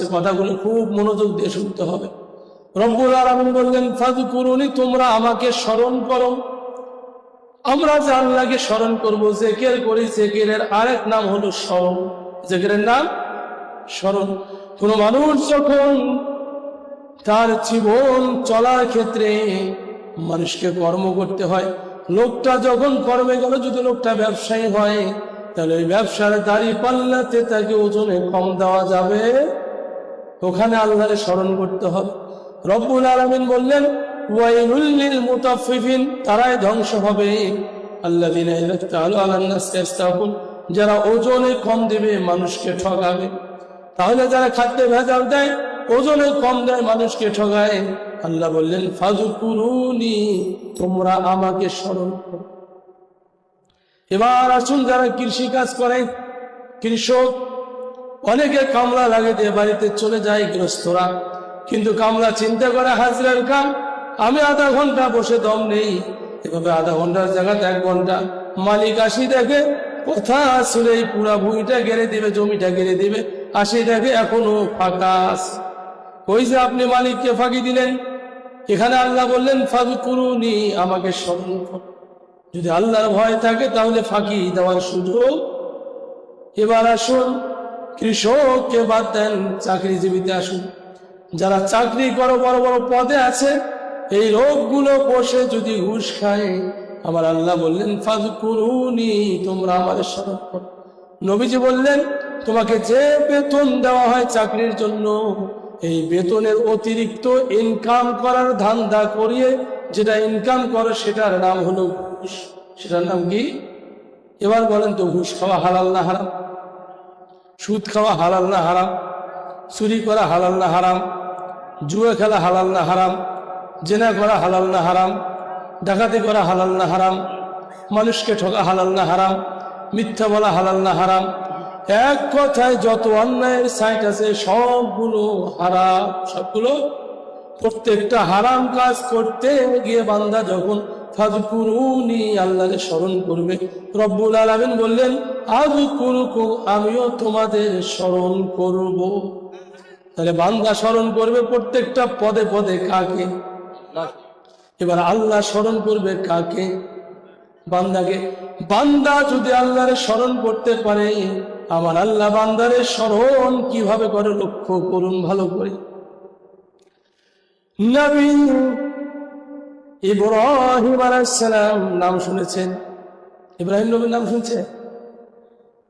বলছে, কথাগুলো খুব মনোযোগ দিয়ে শুনতে হবে। রব্বুল আলামিন বললেন, ফাযকুরুনি, তোমরা আমাকে স্মরণ করো। আমরা যে আল্লাহকে স্মরণ করবো, জিকির করি, জিকিরের আরেক নাম হলো স্মরণ। জিকিরের নাম স্মরণ। কোন মানুষ যখন তার জীবন চলার ক্ষেত্রে মানুষকে কর্ম করতে হয়, লোকটা যখন কর্মে গেল, যদি লোকটা ব্যবসায়ী হয়, তাহলে ওই ব্যবসার দাড়ি পাল্লাতে তাকে ওজনে কম দেওয়া যাবে, ওখানে আল্লাহরে স্মরণ করতে হবে। রব্বুল আলামিন বললেন, ওয়াইলুল লিল মুতাফফিফিন, তারাই ধ্বংস হবে, আল্লাযীনা ইযা ইক্তালু আলান নাসি ইস্তাওফুন, যারা ওজনে কম দেবে, মানুষকে ঠকাবে। তাহলে যারা খাদ্যে ভেজাল দেয়, ওজনে কম দেয়, মানুষকে ঠকায়, আল্লাহ বললেন, ফাযকুরুনি, তোমরা আমাকে স্মরণ করো। এবার আসুন, যারা কৃষি কাজ করে, কৃষক, অনেকে কামলা লাগে দিয়ে বাড়িতে চলে যায় গৃহস্থরা, কিন্তু কামলা চিন্তা করে হাজিরার কাম, আমি আধা ঘন্টা বসে দম নেই, এভাবে আধা ঘন্টার জায়গাতে 1 ঘন্টা। মালিক আসি দেখে কথা আসলে পুরা ভূমিটা গেড়ে দিবে, জমিটা গেড়ে দিবে, আসি দেখে এখনো ফাঁকা আছে। ওই যে আপনি মালিককে ফাঁকি দিলেন। এখানে আল্লাহ বললেন, ফাযকুরুনি, আমাকে স্মরণ করো। যদি আল্লাহর ভয় থাকে তাহলে ফাঁকি দেওয়ার সুযোগ। এবার আসুন, কৃষককে বাদ দেন, চাকরিজীবীতে আসুন। যারা চাকরি করো, বড় বড় পদে আছে, এই লোকগুলো বসে যদি ঘুষ খায়, আমার আল্লাহ বললেন, ফাযকুরুনি, তোমরা আমাদের স্মরণ করো। নবীজি বললেন, তোমাকে যে বেতন দেওয়া হয় চাকরির জন্য, এই বেতনের অতিরিক্ত ইনকাম করার ধান্দা করিয়ে যেটা ইনকাম করো, সেটার নাম হলো ঘুষ। সেটার নাম কি? এবার বলেন তো, ঘুষ খাওয়া হালাল না হারাম? সুদ খাওয়া হালাল না হারাম? চুরি করা হালাল না হারাম? জুয়া খেলা হালাল না হারাম? জেনা করা হালাল না হারাম? ডাকাতি করা হালাল না হারাম? মানুষকে ঠকা হালাল না হারাম? মিথ্যা বলা হালাল না হারাম? এক কথায় যত অন্যায়ের সাইট আছে সবগুলো হারাম। সবগুলো, প্রত্যেকটা হারাম কাজ করতে গিয়ে বান্দা যখন ফাযকুরুনি, আল্লাহকে স্মরণ করবে, রব্বুল আলামিন বললেন, আযকুরুকুম, আমিও তোমাদের স্মরণ করব। তাহলে বান্দা স্মরণ করবে প্রত্যেকটা পদে পদে কাকে? এবার আল্লাহ স্মরণ করবে কাকে? বান্দাকে। বান্দা যদি আল্লাহরে স্মরণ করতে পারে, আমার আল্লাহ বান্দারে স্মরণ কিভাবে করে লক্ষ্য করুন ভালো করে। নবী ইব্রাহিম আলাইহিস সালাম নাম শুনেছেন? ইব্রাহিম নবীর নাম শুনছে?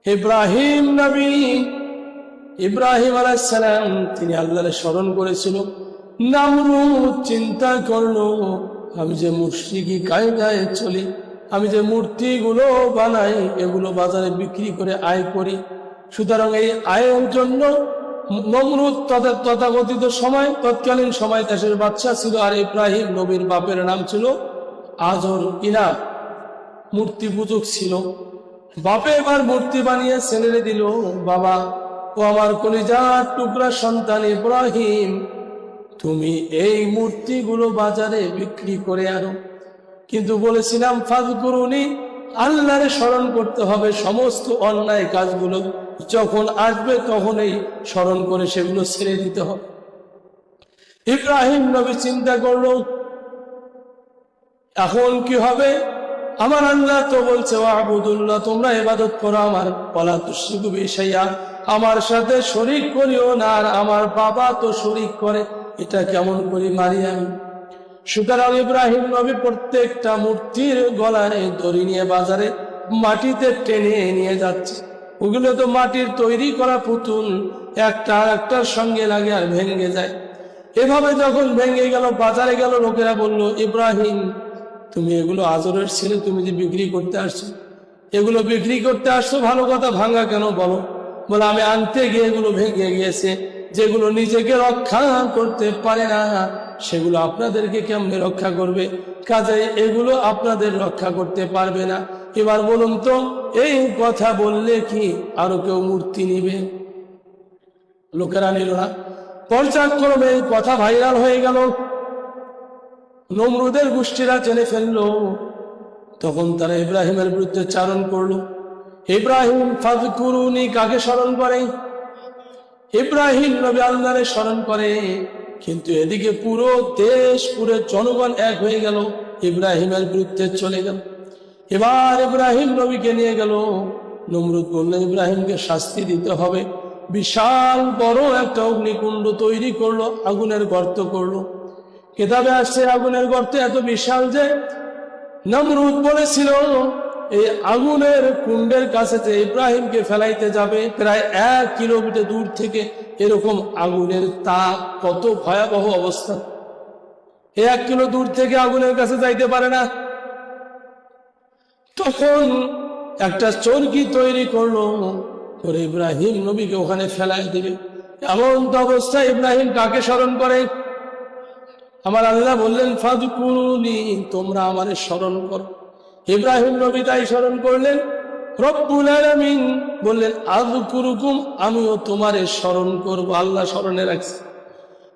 ইব্রাহিম নবী, ইব্রাহিম আলাইহিস সালাম, তিনি আল্লাহরে স্মরণ করেছিল। নমরুদ চিন্তা করলো, আমি যে মুশরিকি কায়দায় চলি, আমি যে মূর্তিগুলো বানাই, এগুলো বাজারে বিক্রি করে আয় করি, সুতরাং এই আয়ের জন্য নমরুদ তথাকথিত সময়, তৎকালীন সময় দেশের বাদশা ছিল, আর ইব্রাহিম নবীর বাপের নাম ছিল আজর। কিনা মূর্তি পূজক ছিল। বাপে এবার মূর্তি বানিয়ে ছেলে দিল, বাবা, ও আমার কলিজার টুকরা সন্তান ইব্রাহিম, তুমি এই মূর্তিগুলো বাজারে বিক্রি করে আনো। কিন্তু বলেছিলাম, ফাযকুরুনি, আল্লাহরে স্মরণ করতে হবে। সমস্ত অন্যায় কাজগুলো যখন আসবে তখনই স্মরণ করে সেগুলো ছেড়ে দিতে হবে। ইব্রাহিম নবী চিন্তা করলো, এখন কি হবে? আমার আল্লাহ তো বলছে, ওয়াবুদুল্লাহ, তোমরা ইবাদত করো আমার, ওয়ালা তুশরিকু বিহি শাইআ, আমার সাথে শরীক করিও না। আর আমার বাবা তো শরীক করে, এটা কেমন করে মারি আমি? সুতরাং ইব্রাহিম নবী প্রত্যেকটা মূর্তির গলায় দড়ি নিয়ে বাজারে মাটিতে টেনে নিয়ে যাচ্ছে। ওগুলো তো মাটির তৈরি করা পুতুল, একটা একটার সঙ্গে লাগে আর ভেঙে যায়। এভাবে যখন ভেঙে গেল, বাজারে গেল, লোকেরা বলল, ইব্রাহিম, তুমি এগুলো আজরের ছেলে, তুমি যে বিক্রি করতে আসছো, এগুলো বিক্রি করতে আসছো, ভালো কথা, ভাঙা কেন বলো? বলে, আমি আনতে গিয়ে এগুলো ভেঙে গিয়েছে। যেগুলো নিজেকে রক্ষা করতে পারে না, সেগুলো আপনাদেরকে কেমনে রক্ষা করবে? কাজেই এগুলো আপনাদের রক্ষা করতে পারবে না। এবার বলুন তো, এই কথা বললে কি আরো কেউ মূর্তি নিবে? লোকেরা নিল না। পর্যায়ক্রমে এই কথা ভাইরাল হয়ে গেল, নমরুদের গোষ্ঠীরা জেনে ফেললো। তখন তারা ইব্রাহিমের বিরুদ্ধে চারণ করলো। ইব্রাহিম ফাযকুরুনি কাকে স্মরণ করে? ইব্রাহিম নবী আল্লাহরে স্মরণ করে, কিন্তু এদিকে পুরো দেশ, পুরো জনগণ এক হয়ে গেল, ইব্রাহিমের বিরুদ্ধে চলে গেল। এবার ইব্রাহিম নবীকে নিয়ে গেল। নমরুদ বলল ইব্রাহিমকে শাস্তি দিতে হবে। বিশাল বড় একটা অগ্নিকুণ্ড তৈরি করলো, আগুনের গর্ত করলো। কিতাবে আসছে আগুনের গর্ত এত বিশাল যে নমরুদ বলেছিল এই আগুনের কুণ্ডের কাছে যে ইব্রাহিমকে ফেলাইতে যাবে, প্রায় 1 কিলোমিটার দূর থেকে এরকম আগুনের তাপ, কত ভয়াবহ অবস্থা। 1 কিলো দূর থেকে আগুনের কাছে যাইতে পারে না। তখন একটা চরকি তৈরি করলো, করে ইব্রাহিম নবীকে ওখানে ফেলাই দিবে। এমন তো অবস্থায় ইব্রাহিম কাকে স্মরণ করে? আমার আল্লাহ বললেন ফাযকুরুনি, তোমরা আমারে স্মরণ করো। ইব্রাহিম নবী তাই স্মরণ করলেন। রব্বুল আলামিন বললেন আযকুরুকুম, আমিও তোমারে স্মরণ করব। আল্লাহ স্মরণে রাখছে।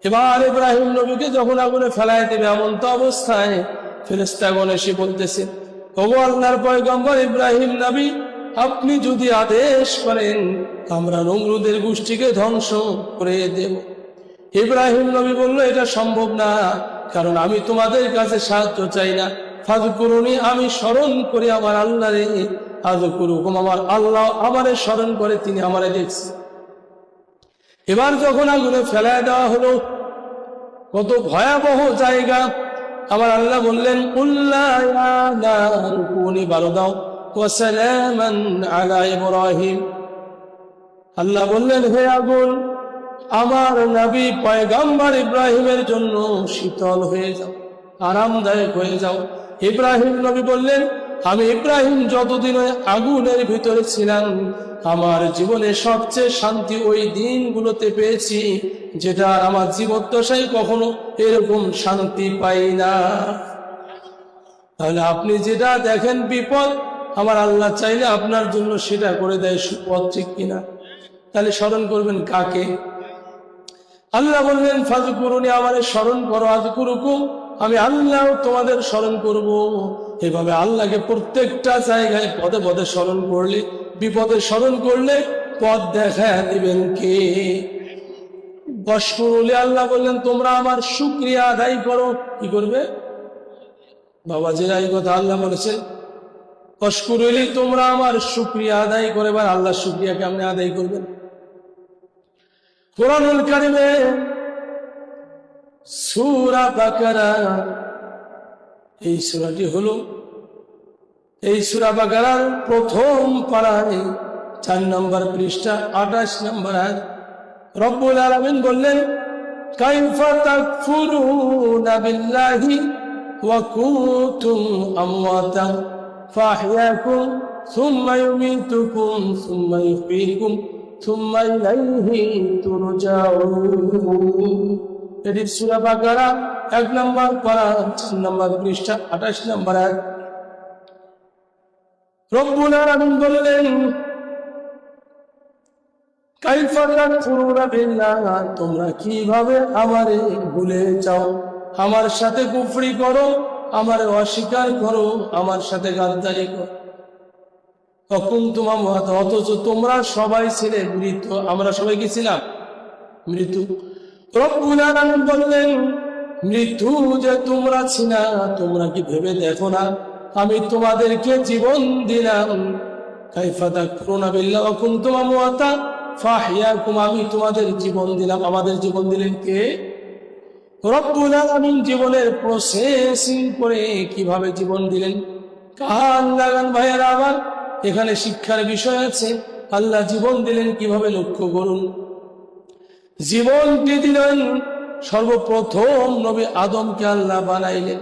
এবার ইব্রাহিম নবীকে যখন আগুনে ফেলায় দেবে, এমন তো অবস্থায় ফেরেশতাগণ এসে বলতেছে, ওগো আল্লাহর পয়গম্বর ইব্রাহিম নবী, আপনি যদি আদেশ করেন আমরা নমরুদের গোষ্ঠীকে ধ্বংস করে দেব। ইব্রাহিম নবী বলল এটা সম্ভব না, কারণ আমি তোমাদের কাছে সাহায্য চাই না। ফাযকুরুনি, আমি স্মরণ করি আমার আল্লাহরে। আযকুরুকুম, আমার আল্লাহ আমারে স্মরণ করে, তিনি আমারে দেখছে। এবার যখন আগুনে ফেলায় দেওয়া হলো, কত ভয়াবহ জায়গা। আমার আল্লাহ বললেন কুল্লা ইয়া নারু কুনি বারদাও ওয়া সালামান আলা ইব্রাহিম। আল্লাহ বললেন হে আগুন, আমার নবী পয়গম্বর ইব্রাহিমের জন্য শীতল হয়ে যাও, আরামদায়ক হয়ে যাও। ইব্রাহিম নবী বললেন আমি ইব্রাহিম যতদিন ওই আগুনের ভিতরে ছিলাম, আমার জীবনে সবচেয়ে শান্তি ওই দিনগুলোতে পেয়েছি, যেটা আমার জীবদ্দশায় কখনো এরকম শান্তি পাই না। তাহলে আপনি যেটা দেখেন বিপদ, আমার আল্লাহ চাইলে আপনার জন্য সেটা করে দেয় সুপথ, ঠিক কিনা? তাহলে স্মরণ করবেন কাকে? আল্লাহ বললেন ফাযকুরুনি, আমারে স্মরণ করো। আযকুরুকুম, আমি আল্লাহ তোমাদের স্মরণ করব। এভাবে আল্লাহকে প্রত্যেকটা জায়গায় পদে পদে স্মরণ করলে, বিপদে স্মরণ করলে পথ দেখা দিবেন কে? ওয়াশকুরুলি, আল্লাহ বললেন তোমরা আমার শুকরিয়া আদায় করো। কি করবে বাবাজিরা? এই কথা আল্লাহ বলেছেন, ওয়াশকুরুলি, তোমরা আমার শুকরিয়া আদায় করে। এবার আল্লাহর শুকরিয়া কেমনে আদায় করবেন? কুরআনুল কারীমে সূরা বাকারা, এই সূরাটি হলো এই সূরা বাকারার প্রথম পারায় 4 নম্বর পৃষ্ঠা 28 নম্বর আয়াত। রব্বুল আলামিন বললেন কাইফা তাকফুরুনা বিল্লাহি ওয়া কুনতুম আমওয়াতান ফাহইয়াকুম সুম্মা ইউমীতুকুম সুম্মা ইহয়ীকুম সুম্মা ইলাইহি তুরজাউন। এটি সূরা বাকারা 1 নম্বর পারা 4 নম্বর পৃষ্ঠা 28 নম্বর আয়াত। রব্বুল আলামিন বললেন কাইফা তাকফুরুনা বিল্লাহ, তোমরা কিভাবে আমারে ভুলে যাও, আমার সাথে কুফরি করো, আমারে অস্বীকার করো, আমার সাথে গাদ্দারি করো। অথচ তোমরা সবাই ছিলে মৃত। আমরা সবাই কি ছিলাম? মৃত্যু। রব্বুল আলামিন বললেন মৃত্যু যে তোমরা ছিলা, তোমরা কি ভেবে দেখো না আমি তোমাদেরকে জীবন দিলাম। কাইফা তাকফুরুনা বিল্লাহ ওয়া কুনতুম আমওয়াতা ফাহইয়াকুম, আমি তোমাদের জীবন দিলাম। আমাদের জীবন দিলেন কে? রব্বুল আলামিন জীবনের প্রসেসিং করে কিভাবে জীবন দিলেন, কান লাগান ভাইয়েরা আমার, এখানে শিক্ষার বিষয় আছে। আল্লাহ জীবন দিলেন কিভাবে লক্ষ্য করুন। জীবনটি দিলেন সর্বপ্রথম নবী আদমকে আল্লাহ বানাইলেন,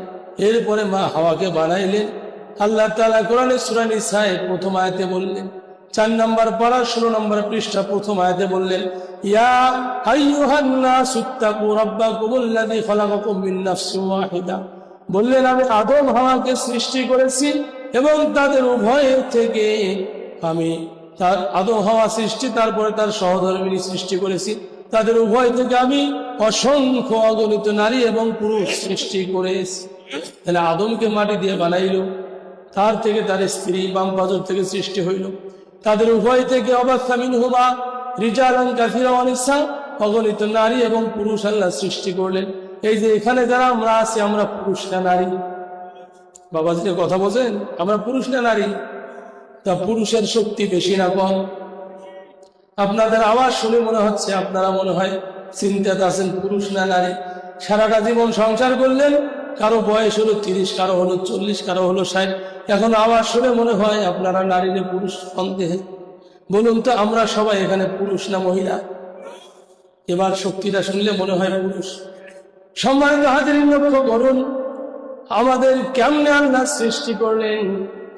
এরপরে মা হাওয়াকে বানাইলেন। আল্লাহ তাআলা কোরআনে সূরা নিসায় প্রথম আয়াতে বললেন, 4 নম্বর পারা 16 নম্বর পৃষ্ঠা প্রথম আয়াতে বললেন ইয়া আইয়ুহান নাসু তাকু রাব্বাকুমুল্লাযী খালাকাকুম মিন নাফসিন ওয়াহিদা। বললেন আমি আদম হাওয়াকে সৃষ্টি করেছি এবং তাদের উভয়ের থেকে আমি তার আদম হাওয়া সৃষ্টি, তারপরে তার সহধর্মিণী সৃষ্টি করেছি। তাদের উভয় থেকে আমি অসংখ্য অগণিত নারী এবং পুরুষ সৃষ্টি করেছি। তাহলে আদমকে মাটি দিয়ে বানাইল, তার থেকে তার স্ত্রী বাম পাজর থেকে সৃষ্টি হইল। তাদের উভয় থেকে অবাস্তা মিনহুমা রিজালান কাসীরা ওয়া নিসা, অগণিত নারী এবং পুরুষ আল্লাহ সৃষ্টি করলেন। এই যে এখানে যারা আমরা আছি, আমরা পুরুষ না নারী? বাবাজি কথা বলছেন, আমরা পুরুষ না নারী? তা পুরুষের শক্তি বেশি না কম? আপনাদের আওয়াজ শুনে মনে হচ্ছে আপনারা মনে হয় চিন্তাতে আছেন পুরুষ না নারী। সারাটা জীবন সংসার করলেন, কারো বয়স হলো 30, কারো হলো 40, কারো হলো 60। এখন আওয়াজ শুনে মনে হয় আপনারা নারী না পুরুষ সন্দেহে। বলুন তো আমরা সবাই এখানে পুরুষ না মহিলা? এবার শক্তিটা শুনলে মনে হয় পুরুষ। সম্মানিত হাজিরিন, লক্ষ্য করুন আমাদের কেমনে আল্লাহ সৃষ্টি করলেন।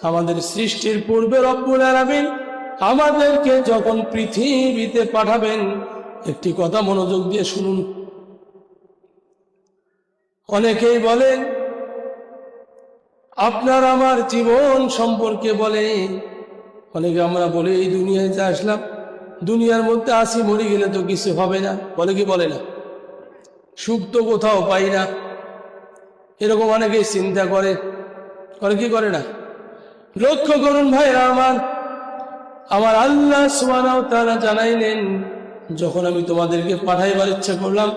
আমাদের সৃষ্টির পূর্বে রব্বুল আলামিন আমাদেরকে যখন পৃথিবীতে পাঠাবেন, একটি কথা মনোযোগ দিয়ে শুনুন। অনেকেই বলেন আপনার আমার জীবন সম্পর্কে বলে, অনেকে আমরা বলে এই দুনিয়ায় যে আসলাম, দুনিয়ার মধ্যে আসি, মরে গেলে তো কিছু হবে না, বলে কি বলে না? সুখ তো কোথাও পাই না, এরকম অনেকেই চিন্তা করে কি করে না? লক্ষ্য করুন ভাইরা আমার আল্লাহ সুবহানাহু ওয়া তাআলা জানাইলেন, যখন আমি তোমাদেরকে পাঠাইবার ইচ্ছা করলাম,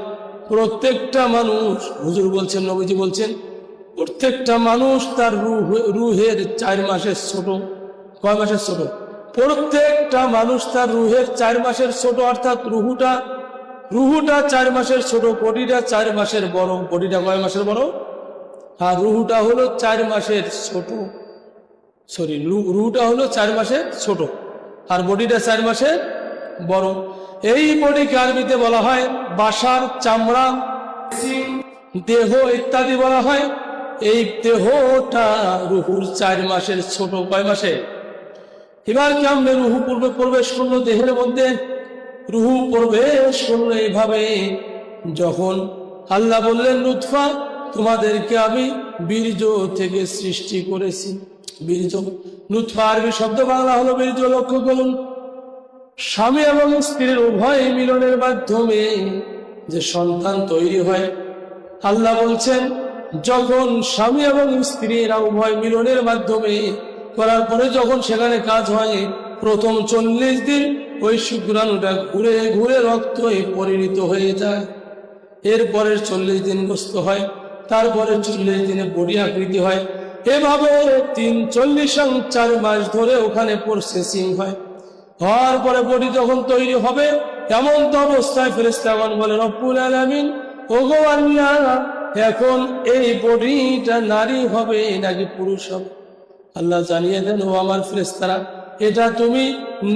প্রত্যেকটা মানুষ, হুজুর বলছেন, নবীজি বলছেন, প্রত্যেকটা মানুষ তার রুহের 4 মাসের ছোট। কয় মাসের ছোট? প্রত্যেকটা মানুষ তার রুহের 4 মাসের ছোট, অর্থাৎ রুহুটা 4 মাসের ছোট, বডিটা 4 মাসের বড়। বডিটা কয় মাসের বড়? আর রুহুটা হলো 4 মাসের ছোট। রুহুটা হলো 4 মাসের ছোট আর বডিটা 4 মাসের বড়। এই বডিকে আরবিতে বলা হয় বাসার, চামড়া, দেহ ইত্যাদি বলা হয়। এই দেহটা রুহুর 4 মাসের ছোট। কয় মাসে? এবার কেমনে রুহু পূর্বে প্রবেশ করলো দেহের মধ্যে? রুহু প্রবেশ করলো এইভাবে, যখন আল্লাহ বললেন লুৎফা, তোমাদেরকে আমি বীর্য থেকে সৃষ্টি করেছি। বীর্য, লুৎফা আরবি শব্দ, বাংলা হলো বীর্য। লক্ষ্য করুন, স্বামী এবং স্ত্রীর উভয় মিলনের মাধ্যমে যে সন্তান তৈরি হয়, আল্লাহ বলছেন যখন স্বামী এবং স্ত্রীরা উভয় মিলনের মাধ্যমে করার পরে যখন সেখানে কাজ হয়, প্রথম 40 দিন ওই শুক্রাণুটা ঘুরে ঘুরে রক্তে পরিণত হয়ে যায়। এরপরের 40 দিন গোস্ত হয়, তারপরে 40 দিনে বডি আকৃতি হয়। এভাবে 4 মাস ধরে ওখানে প্রসেসিং হয়। হওয়ার পরে বডি যখন তৈরি হবে, এমন তো অবস্থায় ফেরেশতাগণ বলে, রব্বুল আলামিন, ওগো আল্লাহ, এখন এই বডিটা নারী হবে নাকি পুরুষ হবে? আল্লাহ জানিয়ে দেন, ও আমার ফেরেশতারা, এটা তুমি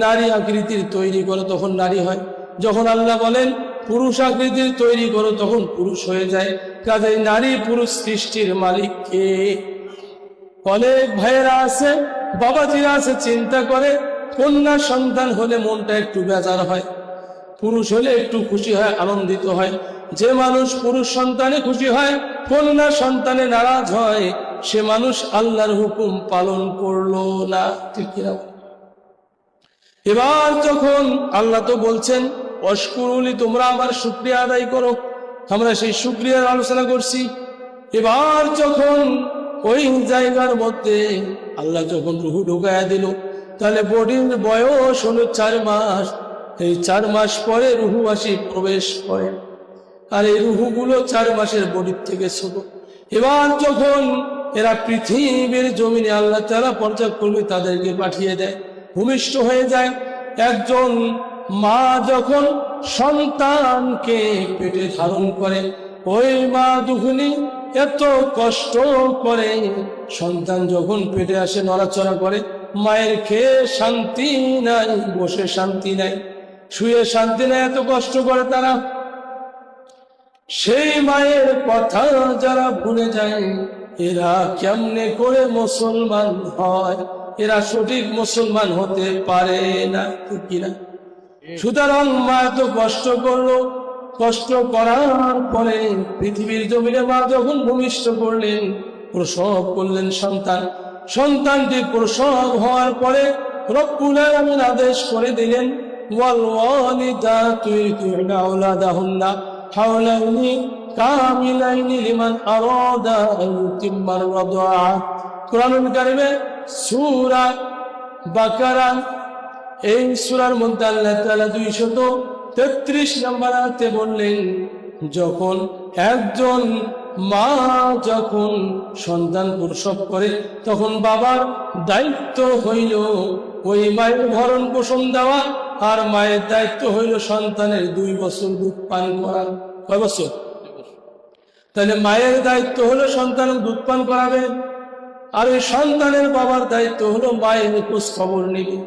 নারী আকৃতির তৈরি করো, তখন নারী হয়। যখন আল্লাহ বলেন পুরুষ আকৃতির তৈরি করো, তখন পুরুষ হয়ে যায়। কাজে নারী পুরুষ সৃষ্টির মালিক কে? অনেক ভাইয়েরা আছে, বাবাজিরা আছে, চিন্তা করে কন্যা সন্তান হলে মনটা একটু বেজার হয়, পুরুষ হলে একটু খুশি হয়, আনন্দিত হয়। যে মানুষ পুরুষ সন্তানে খুশি হয়, কন্যা সন্তানে নারাজ হয়, সে মানুষ আল্লাহর হুকুম পালন করলো না। ঠিক কিনা? এবার যখন আল্লাহ তো বলছেন অশকুরুলি, তোমরা আমার শুকরিয়া আদায় করো, আমরা সেই শুকরিয়ার আলোচনা করছি। এবার যখন ওই জায়গার মধ্যে আল্লাহ যখন রুহু ঢুকায়া দিল, তাহলে বডির বয়স হলো 4 মাস। এই 4 মাস পরে রুহু আসি প্রবেশ করে, আর এই রুহুগুলো 4 মাসের বডির থেকে ছোট। এবার যখন এরা পৃথিবীর জমিনে আল্লাহ তাআলা পর্যায়ক্রমে তাদেরকে পাঠিয়ে দেয়, ভূমিষ্ঠ হয়ে যায়। একজন মা যখন সন্তানকে পেটে ধারণ করে, ওই মা দুঃখিনী এত কষ্ট করে, সন্তান যখন পেটে আসে নড়াচড়া করে, মায়ের খেয়ে শান্তি নাই, বসে শান্তি নাই, শুয়ে শান্তি নাই, এত কষ্ট করে তারা। সেই মায়ের কথা যারা ভুলে যায়, এরা কেমনে করে মুসলমান হয়? এরা সঠিক মুসলমান হতে পারে না, ঠিক কিনা? সুতরাং মা তো কষ্ট করলো, কষ্ট করার পরে পৃথিবীর জমিনে মা যখন ভূমিষ্ঠ করলেন, প্রসব করলেন সন্তান, সন্তানটি প্রসব হওয়ার পরে রব্বুল আলামিন আদেশ করে দিলেন, ওয়াল ওয়ালিদাতু ইরদি'না আওলাদাহুন্না হাওলাইনি কামিলাইনি লিমান আরাদা আন ইউতিম্মার রাদা। কুরআনুল কারীমে সূরা বাকারা এই সূরার মধ্যে আল্লাহ তাআলা 233 নম্বর আয়াতে বললেন, যখন একজন মা যখন সন্তান প্রসব করে তখন বাবার দায়িত্ব হইল ওই মায়ের ভরণ পোষণ দেওয়া, আর মায়ের দায়িত্ব হইল সন্তানের 2 বছর দুধ পান করা। কয় বছর? তাহলে মায়ের দায়িত্ব হলো সন্তানের দুধ পান করাবে, আর ওই সন্তানের বাবার দায়িত্ব হলো মায়ের খোঁজ খবর নিবে,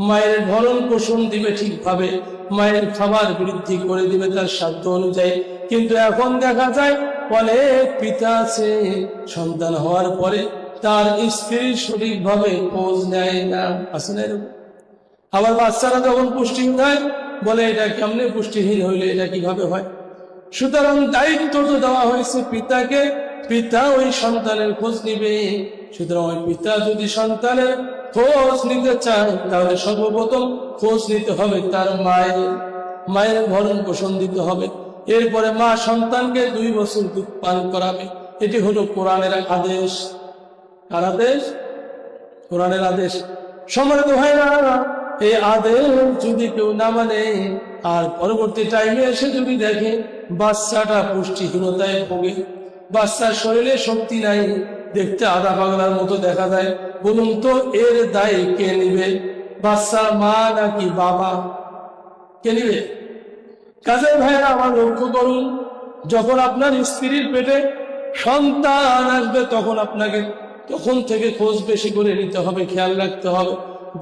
মায়ের ভরণ পোষণ দিবে ঠিকভাবে, মায়ের খাবার বৃদ্ধি করে দিবে তার সাধ্য অনুযায়ী। কিন্তু এখন দেখা যায় অনেক পিতা আছে সন্তান হওয়ার পরে তার স্ত্রী সঠিকভাবে খোঁজ নেয় না, আছে না এরকম? আবার বাচ্চারা যখন পুষ্টিহীন হয় বলে এটা কেমনে পুষ্টিহীন হইলে, এটা কিভাবে হয়? সুতরাং দায়িত্ব তো দেওয়া হয়েছে পিতাকে, পিতা ওই সন্তানের খোঁজ নিবে। সুতরাং ওই পিতা যদি সন্তানের খোঁজ নিতে চায় তাহলে সর্বপ্রথম খোঁজ নিতে হবে তার মায়ের ভরণ পোষণ দিতে হবে। এরপরে মা সন্তানকে 2 বছর দুধ পান করাবে। এটি হলো কোরআনের আদেশ। আর আদেশ কোরআনের আদেশ। সম্মানিত ভাইরা, এই আদেশ যদি কেউ না মানে আর পরবর্তী টাইমে এসে যদি দেখে বাচ্চাটা পুষ্টিহীনতায় ভোগে, বাচ্চার শরীরে শক্তি নাই, দেখতে আধা পাগলার মতো দেখা যায়, বলুন তো এর দায় কে নিবে? বাচ্চার মা নাকি বাবা? কে নিবে? কাজে ভাইরা আমার লক্ষ্য করুন, যখন আপনার স্ত্রীর পেটে সন্তান আসবে তখন আপনাকে তখন থেকে খোঁজ বেশি করে নিতে হবে, খেয়াল রাখতে হবে,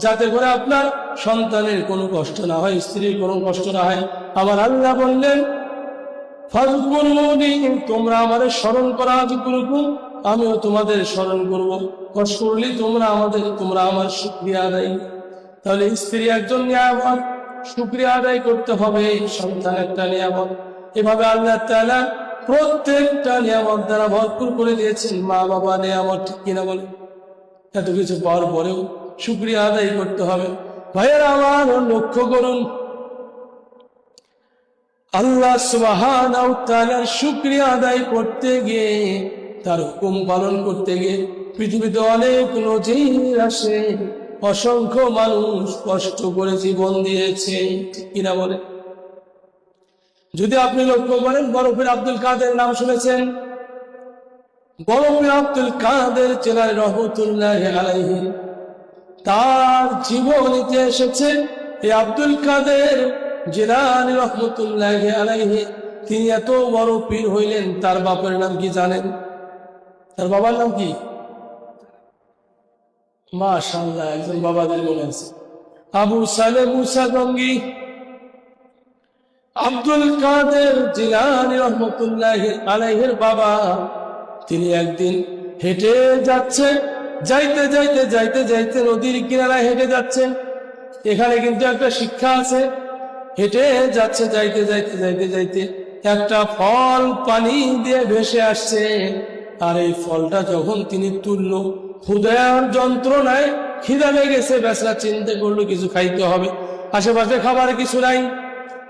যাতে করে আপনার সন্তানের কোনো কষ্ট না হয়, স্ত্রীর কোনো কষ্ট না হয়। আমার আল্লাহ বললেন, ফাযকুরুনি, তোমরা আমাদের স্মরণ করা, আযকুরুকুম, আমিও তোমাদের স্মরণ করব। ওয়াশকুরলি, তোমরা আমার শুকরিয়া আদায়। তাহলে স্ত্রী একজন নিয়ামত, শুকরিয়া আদায় করতে হবে। সন্তান একটা নিয়ামত। এভাবে আল্লাহ তাআলা প্রত্যেকটা নিয়ামত দ্বারা ভরপুর করে দিয়েছেন। মা বাবা নিয়ামত, ঠিক কিনা বলে? এত কিছু পাওয়ার পরেও শুকরিয়া আদায় করতে হবে। ভাইয়েরা আমার লক্ষ্য করুন, আল্লাহ সুবহানাহু ওয়া তাআলার শুকরিয়া আদায় করতে গিয়ে, তার হুকুম পালন করতে গিয়ে পৃথিবীতে অনেক নজির আসে। অসংখ্য মানুষ কষ্ট করে জীবন দিয়েছে, ঠিক কিনা বলে? যদি আপনি লক্ষ্য করেন, বরফের আব্দুল কাদের নাম শুনেছেন? বরফের আব্দুল কাদের জিলানী রহমাতুল্লাহি আলাইহি, তার জীবনীতে এসেছে এই আব্দুল কাদের জিলানী রহমাতুল্লাহি আলাইহি তিনি এত বড় পীর হইলেন, তার বাপের নাম কি জানেন? তার বাবার নাম কি? মাশাআল্লাহ, একজন বাবাদের মনে আছে, আবু সালেহ মুসা গঙ্গি। আব্দুল কাদের জিলানী রহমাতুল্লাহি আলাইহির বাবা, তিনি একদিন হেঁটে যাচ্ছে, যাইতে যাইতে যাইতে যাইতে নদীর কিনারায় হেঁটে যাচ্ছেন। এখানে কিন্তু একটা শিক্ষা আছে। হেঁটে যাচ্ছে, যাইতে যাইতে যাইতে যাইতে একটা ফল পানি দিয়ে ভেসে আসছে। আর এই ফলটা যখন তিনি তুললো, ক্ষুধার যন্ত্রণায় খিদা লেগে গেছে, বেচারা চিন্তা করলো কিছু খাইতে হবে, আশেপাশে খাবার কিছু নাই।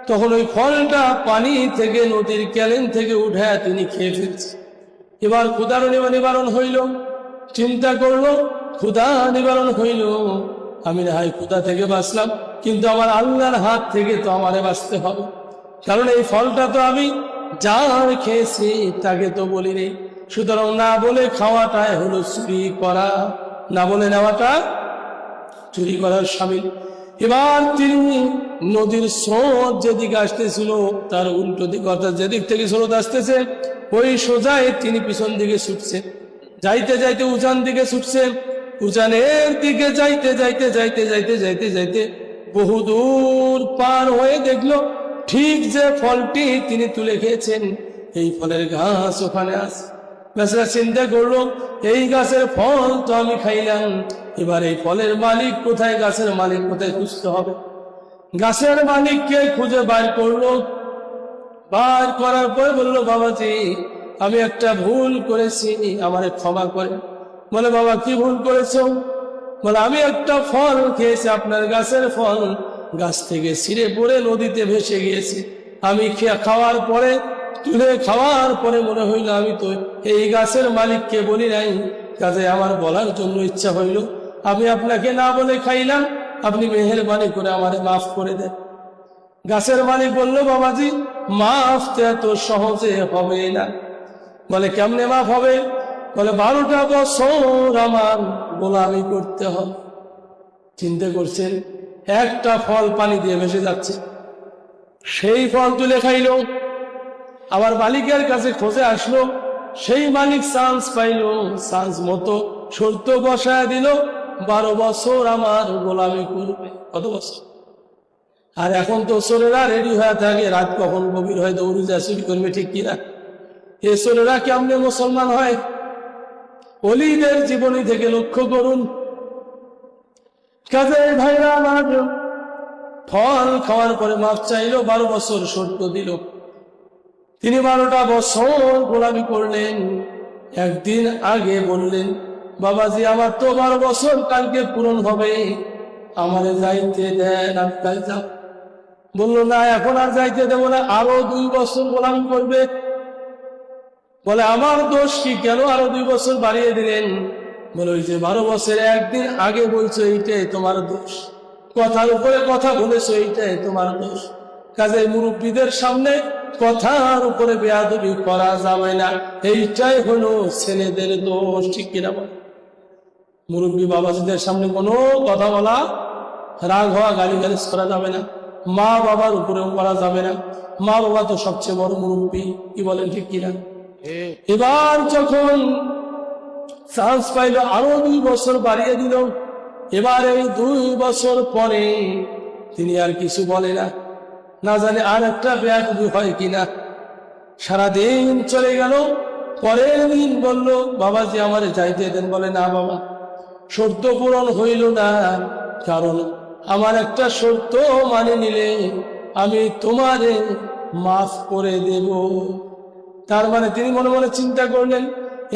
তখন ওই ফলটা পানি থেকে, নদীর ক্যালেন থেকে উঠে তিনি খেয়ে ফেলছে। এবার ক্ষুধার নিবারণ হইল, চিন্তা করলো ক্ষুধা নিবারণ হইল, আমি না হয় ক্ষুধা থেকে বাঁচলাম, কিন্তু আমার আল্লাহর হাত থেকে তো আমারে বাঁচতে হবে, কারণ এই ফলটা তো আমি যার খেয়েছি তাকে তো বলিনি। সুতরাং না বলে খাওয়াটাই হলো চুরি করা, না বলে নেওয়াটা চুরি করার শামিল। এবার তিনি নদীর স্রোত যেদিকে আসতেছিল তার উল্টো দিকে, অর্থাৎ যেদিক থেকে স্রোত আসতেছে ওই সোজায় তিনি পিছন দিকে ছুটছে, যাইতে যাইতে উজান দিকে ছুটছে। উজানের দিকে যাইতে যাইতে যাইতে যাইতে যাইতে যাইতে বহুদূর পার হয়ে দেখলো ঠিক যে ফলটি তিনি তুলে খেয়েছেন এই ফলের গাছ ওখানে আছে। বেচারা চিন্তা করলো এই গাছের ফল তো আমি খাইলাম, এবার এই ফলের মালিক কোথায়, গাছের মালিক কোথায় খুঁজতে হবে। গাছের মালিককে খুঁজে বার করলো, বার করার পর বললো, বাবাজি আমি একটা ভুল করেছি, আমারে ক্ষমা করে। বলে, বাবা কি ভুল করেছো? বলে, আমি একটা ফল খেয়েছি, আপনার গাছের ফল, গাছ থেকে ছিঁড়ে পড়ে নদীতে ভেসে গিয়েছে। আমি খাওয়ার পরে, তুলে খাওয়ার পরে মনে হইল আমি তো এই গাছের মালিককে বলি নাই, কাজে আমার বলার জন্য ইচ্ছা হইল, আমি আপনাকে না বলে খাইলাম, আপনি মেহেরবানি করে আমারে মাফ করে দেন। গাছের মালিক বলল, বাবাজি মাফ তো এত সহজে হবে না। বলে কেমনে মাফ হবে? বলে 12টা বছর আমার গোলামি করতে হবে। চিন্তা করছেন, একটা ফল পানি দিয়ে ভেসে যাচ্ছে, সেই ফল তুলে খাইল। আবার মালিকের কাছে খোঁজে আসলো, সেই মালিক চান্স পাইল, চান্স মতো শর্ত বসায় দিল, 12 বছর আমার গোলামি করবে। কত বছর? আর এখন তো চোরেরা রেডি হয়ে থাকে, রাত কখন গভীর হয় দৌড়ে যায় চুরি করবে, ঠিক কিনা? এ চোরেরা কেমনে মুসলমান হয়? ওলিদের জীবনী থেকে লক্ষ্য করুন। কাজে ভাইরা আমার, ফল খাওয়ার পরে মাফ চাইলো, 12 বছর শর্ত দিল। তিনি 12টা বছর গোলামি করলেন। একদিন আগে বললেন, বাবাজি আমার তো 12 বছর কালকে পূরণ হবে, আমারে যাইতে দেন, আমি কাল যাব। বললো না, এখন আর যাইতে দেবো না, আরো 2 বছর গোলামি করবে। বলে আমার দোষ কি, কেন আরো 2 বছর বাড়িয়ে দিলেন? বলে ওই যে 12 বছর একদিন আগে বলছো, এইটাই তোমার দোষ। কথার উপরে কথা বলেছো, এইটাই তোমার দোষ। কাজে মুরব্বীদের সামনে কথার উপরে বেয়াদবি করা যাবে না, এইটাই হলো ছেলেদের দোষ, ঠিক কিনা? মুরব্বী বাবাজিদের সামনে কোনো কথা বলা, রাগ হওয়া, গালিগালিজ করা যাবে না। মা বাবার উপরেও করা যাবে না। মা বাবা তো সবচেয়ে বড় মুরব্বী, কি বলেন, ঠিক কিনা? এবার যখন চান্স পাইল, আরো 2 বছর বাড়িয়ে দিল। এবার এই 2 বছর পরে তিনি আর কিছু বলে না, না জানে আর একটা বেয়াদবি হয় কিনা। সারাদিন চলে গেল। পরের দিন বলল, বাবাজি আমারে যাইতে দেন। বলে না বাবা, শর্ত পূরণ হইল না, কারণ আমার একটা শর্ত মানে নিলে আমি তোমারে মাফ করে দেব। তার মানে তিনি মনে মনে চিন্তা করলেন,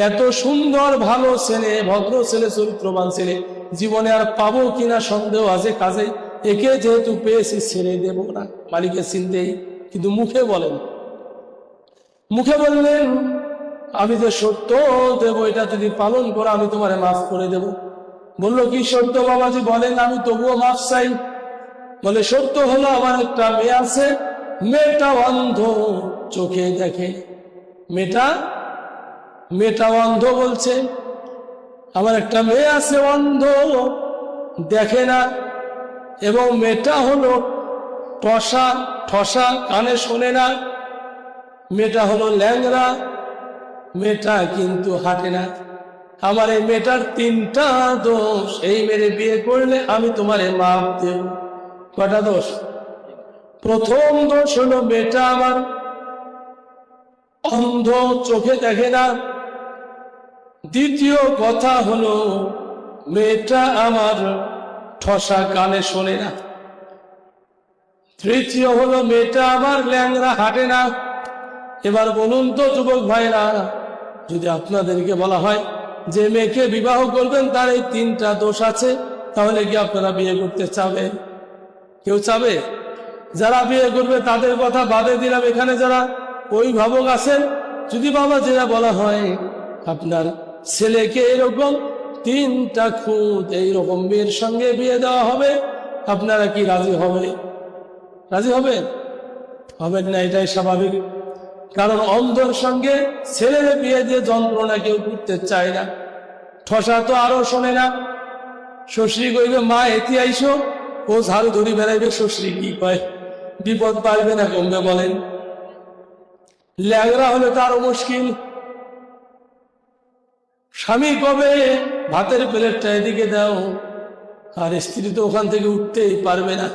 এত সুন্দর ভালো ছেলে, ভদ্র ছেলে, চরিত্রবান ছেলে জীবনে আর পাবো কিনা সন্দেহ আছে। কাজে একে যেহেতু পেয়েছি, ছেড়ে দেব না। মালিকের চিন্তেই, কিন্তু মুখে বলেন, মুখে বললেন, আমি যে শর্ত দেব, এটা যদি পালন করো আমি তোমারে মাফ করে দেব। বললো কি শর্ত বাবাজি বলেন? আমি তবুও মাফ চাই। বলে শর্ত হলো, আমার একটা মেয়ে আছে, মেয়েটা অন্ধ, চোখে দেখে। মেয়েটা অন্ধ বলছে, আমার একটা মেয়ে আছে অন্ধ, দেখে না, এবং মেয়েটা হলো ঠসা, কানে শোনে না। মেয়েটা হলো ল্যাংড়া, মেয়েটা কিন্তু হাঁটে না। আমার এই মেয়েটার 3টা দোষ, এই মেয়ে বিয়ে করলে আমি তোমারে মাফ দেব। কটা দোষ? প্রথম দোষ হলো মেয়েটা আমার অন্ধ, চোখে দেখে না। দ্বিতীয় কথা হলো মেয়েটা আমার ঠসা, কানে শোনে না। তৃতীয় হলো মেয়েটা আমার ল্যাংড়া, হাঁটে না। এবার বলুন তো যুবক ভাইরা, যদি আপনাদেরকে বলা হয় যে মেয়েকে বিবাহ করবেন, তার এই 3টা দোষ আছে, তাহলে কি আপনারা বিয়ে করতে চাবেন? কেউ চাবে? যারা বিয়ে করবে তাদের কথা বাদে দিলাম, এখানে যারা অভিভাবক আছেন, যদি বাবা যেটা বলা হয় আপনার ছেলেকে এরকম 3টা খুঁত এইরকম মেয়ের সঙ্গে বিয়ে দেওয়া হবে, আপনারা কি রাজি হবে? রাজি হবেন? হবেন না, এটাই স্বাভাবিক। কারণ অন্ধর সঙ্গে ছেলের বিয়ে দিয়ে যন্ত্রণা কেউ করতে চায় না। ঠসা তো আরো শোনে না। শ্বশুরি কইবে, মা এতি আইসো, ও ঝাড়ু ধরি বেড়াইবে, শ্বশুরি কি কয়, বিপদ পারবে না কমবে বলেন। ল্যাংড়া হলে তো আরো মুশকিল। স্বামী কবে ভাতের প্লেটটা এদিকে দাও, আর স্ত্রী তো ওখান থেকে উঠতেই পারবে না।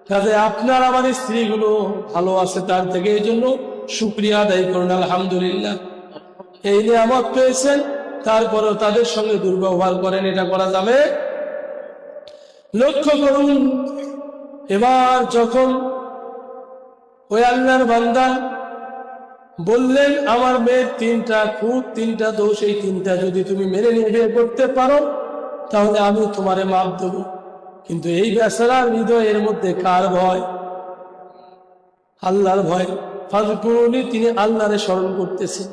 কাজে আপনার আমার স্ত্রীগুলো ভালো আছে, তার থেকে এই জন্য শুকরিয়া আদায় করুন, আলহামদুলিল্লাহ। এই নিয়ামত পেয়েছেন, তারপরেও তাদের সঙ্গে দুর্ব্যবহার করেন, এটা করা যাবে? লক্ষ্য করুন, এবার যখন ওই আল্লাহর বান্দা বললেন, আমার মেয়ের 3টা খুব 3টা দোষ, এই 3টা যদি তুমি মেনে নিয়ে বিয়ে করতে পারো তাহলে আমি তোমারে মাফ দেব। কিন্তু এই বেচারার হৃদয়ের মধ্যে কার ভয়? আল্লাহর ভয়। ফাজকুরুনি, তিনি আল্লাহরে স্মরণ করতেছেন।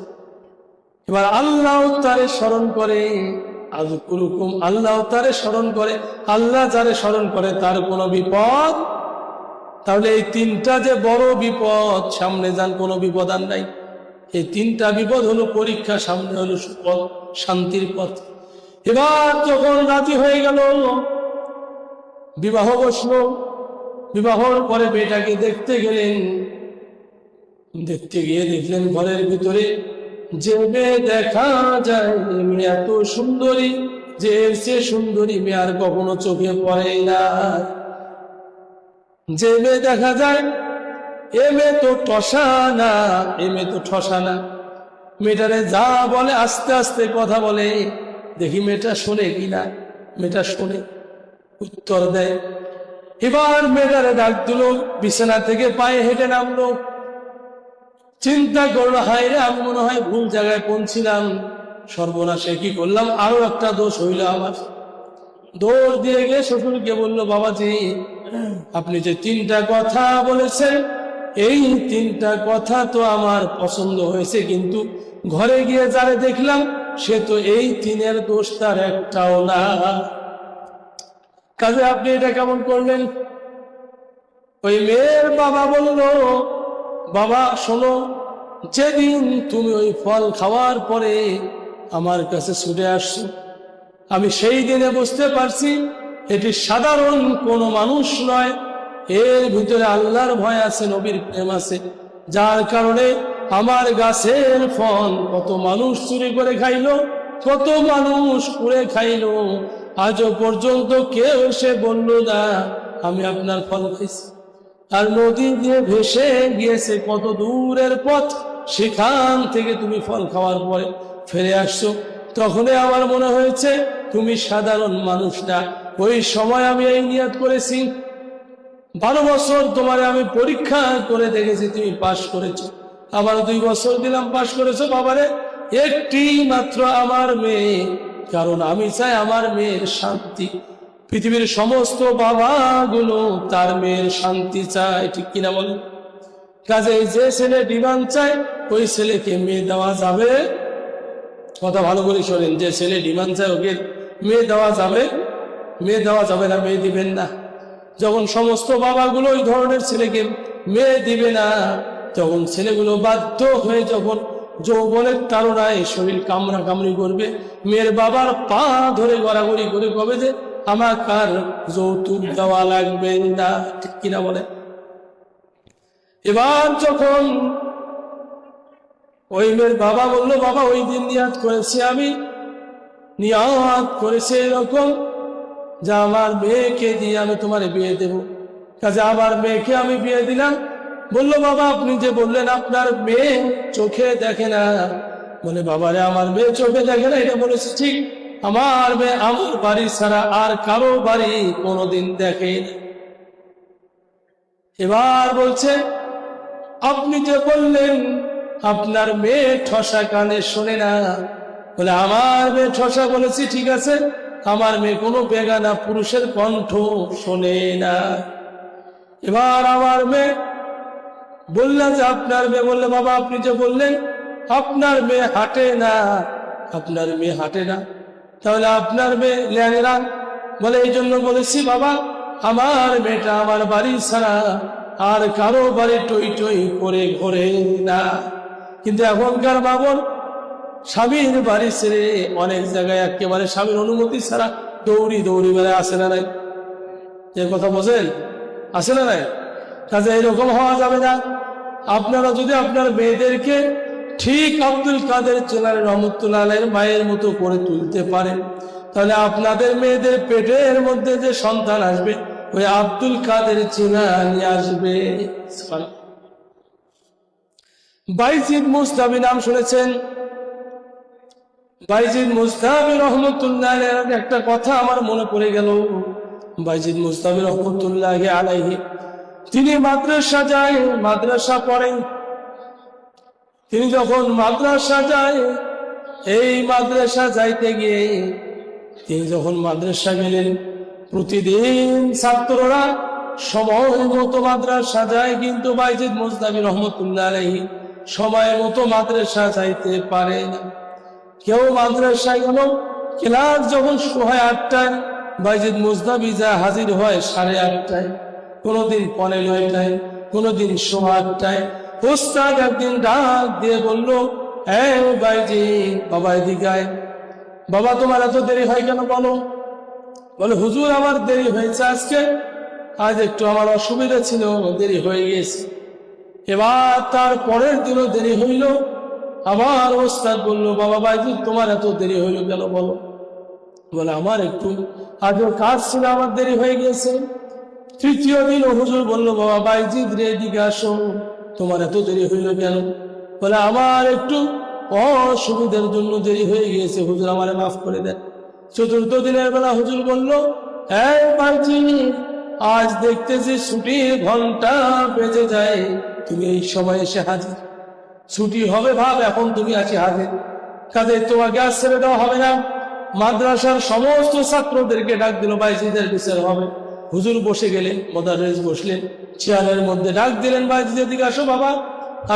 এবার আল্লাহ তারে স্মরণ করে, আযকুরুকুম, আল্লাহ তারে স্মরণ করে, আল্লাহ যারে স্মরণ করে তার কোনো বিপদ। তাহলে এই তিনটা যে বড় বিপদ, সামনে যান কোনো বিপদ আর নাই। এই তিনটা বিপদ হলো পরীক্ষা, সামনে হলো সুপথ, শান্তির পথ। এবার যখন রাজি হয়ে গেল, বিবাহ বসলো। বিবাহর পরে মেয়েটাকে দেখতে গেলেন। দেখতে গিয়ে দেখলেন ঘরের ভিতরে যে মেয়ে দেখা যায়, মেয়ে এত সুন্দরী, যে সে সুন্দরী মেয়ে আর কখনো চোখে পড়ে না। যে মেয়ে দেখা যায় এ মেয়ে তো ঠসা না, এ মেয়ে তো ঠসা না। মেয়েটারে যা বলে আস্তে আস্তে কথা বলে, দেখি মেয়েটা শোনে কিনা। মেয়েটা শোনে, উত্তর দেয়। এবার মেয়েটারে ডাক দিল, বিছানা থেকে পায়ে হেঁটে নামলো। চিন্তা করলো, হায় রে, আমি মনে হয় ভুল জায়গায় পৌঁছিলাম, সর্বনাশে কি করলাম, আরো একটা দোষ হইল আমার। দৌড় দিয়ে গিয়ে শ্বশুরকে বললো, বাবাজি আপনি যে তিনটা কথা বলেছেন, এই তিনটা কথা তো আমার পছন্দ হয়েছে, কিন্তু ঘরে গিয়ে যারে দেখলাম সে তো এই তিনের দোষ তার একটাও না। কাজে আপনি এটা কেমন করলেন? ওই মেয়ের বাবা বলল, বাবা শোনো, যেদিন তুমি ওই ফল খাওয়ার পরে আমার কাছে ছুটে আসছো, আমি সেই দিনে বুঝতে পারছি এটি সাধারণ কোনো মানুষ নয়, এর ভিতরে আল্লাহর ভয় আছে, নবীর প্রেম আছে, যার কারণে আমার গাছের ফল কত মানুষ চুরি করে খাইলো, কত মানুষ পুড়ে খাইলো, আজও পর্যন্ত কেউ এসে বলল না আমি আপনার ফল খাইছি। আর নদী দিয়ে ভেসে গিয়েছে কত দূরের পথ, সেখান থেকে তুমি ফল খাওয়ার পরে ফিরে আসছো, তখনই আমার মনে হয়েছে তুমি সাধারণ মানুষ না। ওই সময় আমি এই নিয়ত করেছি, 12 বছর তোমারে আমি পরীক্ষা করে দেখেছি, তুমি পাশ করেছো, আবার 2 বছর দিলাম, পাশ করেছো। বাবারে একটি মাত্র আমার মেয়ে, কারণ আমি চাই আমার মেয়ের শান্তি। পৃথিবীর সমস্ত বাবাগুলো তার মেয়ের শান্তি চায়, ঠিক কিনা বলেন? কাজে যে ছেলে ডিমান্ড চায় ওই ছেলেকে মেয়ে দেওয়া যাবে। কথা ভালো করে শোনেন, যে ছেলে ডিমান্ড চায় ওকে মেয়ে দেওয়া যাবে? মেয়ে দেওয়া যাবে না, মেয়ে দিবেন না। যখন সমস্ত বাবাগুলো ওই ধরনের ছেলেকে মেয়ে দিবে না, তখন ছেলেগুলো বাধ্য হয়ে যখন যৌবনের তাড়নায় শরীর কামড়া কামড়ি করবে, মেয়ের বাবার পা ধরে গড়াগড়ি করে কবে যে আমার কার যৌতুক দেওয়া লাগবে না, ঠিক কিনা বলে? এবার যখন ওই মেয়ের বাবা বলল, বাবা ওই দিন নিয়াত করেছি, আমি নিয়াত করেছি এরকম যে আমার মেয়েকে দিয়ে আমি তোমার বিয়ে দেব। কাজে আমার মেয়েকে আমি বিয়ে দিলাম। বললো, বাবা আপনি যে বললেন আপনার মেয়ে চোখে দেখে না, বলে বাবারে আমার মেয়ে চোখে দেখে না, এটা বলেছি ঠিক, আমার মেয়ে আমার বাড়ি ছাড়া আর কারো বাড়ি কোনোদিন দেখে না। এবার বলছে, আপনি যে বললেন আপনার মেয়ে ঠসা কানে শোনে না, বলে আমার মেয়ে ঠসা, বলেছি ঠিক আছে, আমার মেয়ে কোনো বেগানা পুরুষের কণ্ঠ শোনে না। এবার আমার মেয়ে বললেন যে আপনার মেয়ে, বললে বাবা আপনি যে বললেন আপনার মেয়ে হাঁটে না, আপনার মেয়ে হাঁটে না, তাহলে আপনার মেয়ে ল্যাংড়া, বলে এই জন্য বলেছি বাবা আমার মেয়েটা আমার বাড়ি ছাড়া আর কারো বাড়ি টই টই করে ঘোরে না। কিন্তু এখনকার বাবন স্বামীর বাড়ি ছেড়ে অনেক জায়গায় একেবারে স্বামীর অনুমতি ছাড়া দৌড়ি দৌড়ি বেড়ায়, আসে না নাই? যে কথা বোঝেন, আসে না নাই? কাজে এরকম হওয়া যাবে না। আপনারা যদি আপনার মেয়েদেরকে ঠিক আব্দুল কাদের জিলানী রহমতুল্লাহ আলাইহির মায়ের মতো করে তুলতে পারেন, তাহলে আপনাদের মেয়েদের পেটের মধ্যে যে সন্তান আসবে ওই আব্দুল কাদের জিলানী আসবে। বাইজিদ মুস্তাবি নাম শুনেছেন? বাইজিদ মুস্তাবি রহমতুল্লাহ আলাইহির একটা কথা আমার মনে পড়ে গেল। বাইজিদ মুস্তাবি রহমতুল্লাহ আলাইহি তিনি মাদ্রাসা যায়, মাদ্রাসা পড়েন। তিনি যখন মাদ্রাসা যায়, এই মাদ্রাসা যাইতে গিয়ে তিনি যখন মাদ্রাসা গেলেন, প্রতিদিন ছাত্ররা সময় মতো মাদ্রাসা যায়, কিন্তু বাইজিদ মুস্তাবি রহমতুল্লাহ আলাইহি সময় মতো মাদ্রাসা যাইতে পারে না। কেউ মাদ্রাসায় গেল, ক্লাস যখন হয় 8টায়, বাইজিদ মুজদাবি যা হাজির হয় 8:30টায়, কোনোদিন 9:15টায়, কোনোদিন 8:15টায়। ওস্তাদ একদিন ডাক দিয়ে বলল, এই বাইজিদ, বাবা এদিকে আয়। বাবা তোমার এত দেরি হয় কেন বলো? বলে, হুজুর আমার দেরি হয়েছে আজকে, আজ একটু আমার অসুবিধা ছিল, দেরি হয়ে গেছে। এবার তার পরের দিনও দেরি হইল। আবার ওস্তাদ বলল, বাবা বাইজিদ তোমার এত দেরি হইল কেন বলো? বলে, আমার একটু আজও কাজ ছিল, আমার দেরি হয়ে গেছে। তৃতীয় দিন হুজুর বলল, বাবা বাইজিদ রে এদিকে আসো, তোমার এত দেরি হইল কেন? বলে, আমার একটু অসুবিধার জন্য দেরি হয়ে গিয়েছে, হুজুর আমারে মাফ করে দেন। চতুর্থ দিনের বেলা হুজুর বলল, এই বাইজিদ, আজ দেখতেছি ছুটির ঘন্টা বেজে যায়, তুমি এই সময় এসে হাজির। ছুটি হবে ভাব, এখন তুমি আছি হাজির, কাজে তোমাকে আজ ছেড়ে দেওয়া হবে না। মাদ্রাসার সমস্ত ছাত্রদেরকে ডাক দিল, বাইজিদের বিচার হবে। হুজুর বসে গেলেন, মোদাররেস বসলেন চেয়ারের মধ্যে, ডাক দিলেন, বাইজিদের দিকে আসো। বাবা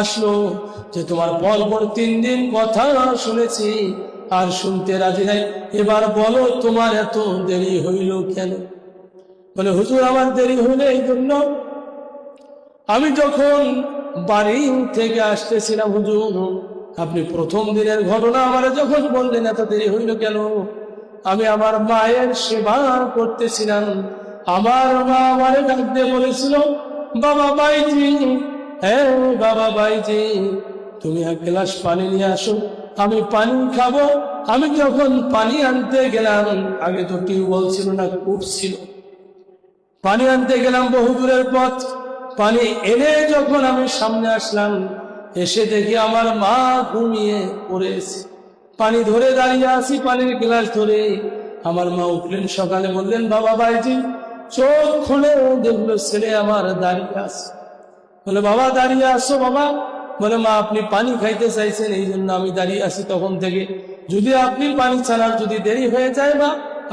আসলো, যে তোমার পরপর 3 দিন কথা শুনেছি, আর শুনতে রাজি নাই, এবার বলো তোমার এত দেরি হইল কেন? বলে, হুজুর আমার দেরি হইলে এই জন্য, আমি যখন বাড়ি থেকে আসতেছিলাম হুজুর, আপনি প্রথম দিনের ঘটনা আমার যখন বললেন এত দেরি হইল কেন, আমি আমার মায়ের সেবা করতেছিলাম। আমার মা আমারে ডাক দিয়ে বলেছিল, বাবা বাইজি, হ্যাঁ বাবা বাইজি, তুমি 1 গ্লাস পানি নিয়ে আসো, আমি পানি খাবো। আমি যখন পানি আনতে গেলাম, আগে তো টিউবওয়েল ছিল না, কূপ ছিল। পানি আনতে গেলাম বহু দূরের পথ, পানি এনে যখন আমি সামনে আসলাম, এসে দেখি আমার মা ঘুমিয়ে পড়েছে। পানি ধরে দাঁড়িয়ে আছি, পানির গ্লাস ধরে। আমার মা উঠলেন সকালে, বললেন, বাবা বাইজি, চোখ খুলে দেখলো ছেলে আমার দাঁড়িয়ে আছে। বলে, বাবা দাঁড়িয়ে আসো বাবা। বলে, মা আপনি পানি খাইতে চাইছেন, এই জন্য আমি দাঁড়িয়ে আছি তখন থেকে। যদি আপনি পানি ছাড়ার যদি দেরি হয়ে যায়, বা